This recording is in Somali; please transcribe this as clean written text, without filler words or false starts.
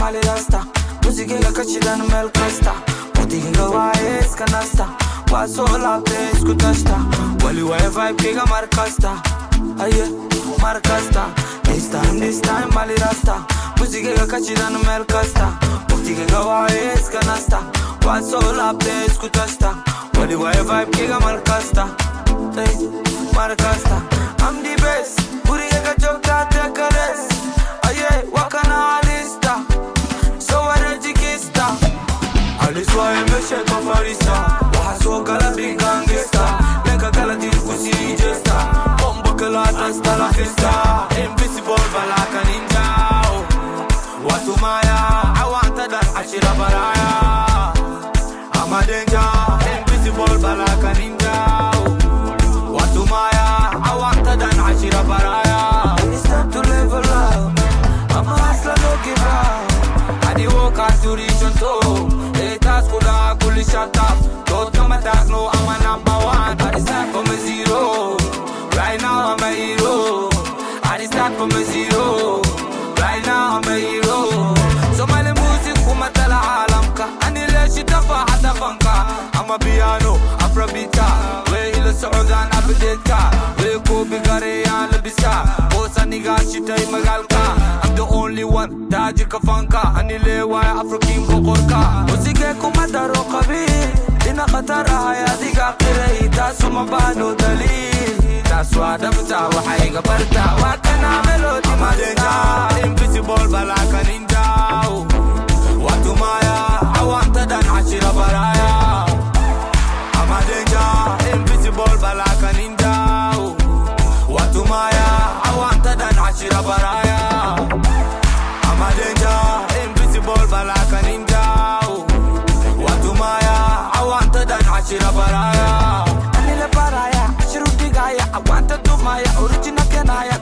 mali rasta musikiga kachidan meel kasta waqtigiga waaye iska nasta waa soo laabtay isku tashta wali waaye vibe-kiga mar kasta aye mar kasta this time mali rasta musikiga kachidan meel kasta waqtigiga waaye iska nasta waa soo laabtay isku tashta wali waaye vibe-kiga mar kasta mar kasta I'm the best guriga joogta takares aye wakana alista so energikista aliswa emeshe tofarista wahaso kala big gangsta leka kala diskusi jesta bomba kala hasta la fiesta invisible balaka ninja watu maya awanta dan ashira baraya I'm a danger invisible balaka ninja watu maya awanta dan ashira baraya it's time to level up I'm a hustler no give up I dey work hard to reach on top haters could shut up don't come attack no I'm a number one I dey start from a zero right now I'm a hero I dey start from a zero right now I'm a hero so many music kumatala alamka ani leshi tafa hada fanka I'm a piano afrobeat we Saudan abdeka we ko bigare ya labisa bosa niga shitai magalka I'm the only one daji kafanka anile wa afro king kokorka usige kumadaro qabi ina khatara hayadiga qirai tasuma bano dalil taswada mta wa hayga barta wa kana melody madenja invisible balaka ninja watu maya awanta dan ashira baraya I'm a danger invisible balaka ninja watu maya awanta dan ashira baraya I'm a danger invisible balaka ninja watu maya awanta dan ashira baraya anile baraya shiruti gaya awanta tu maya original kenaya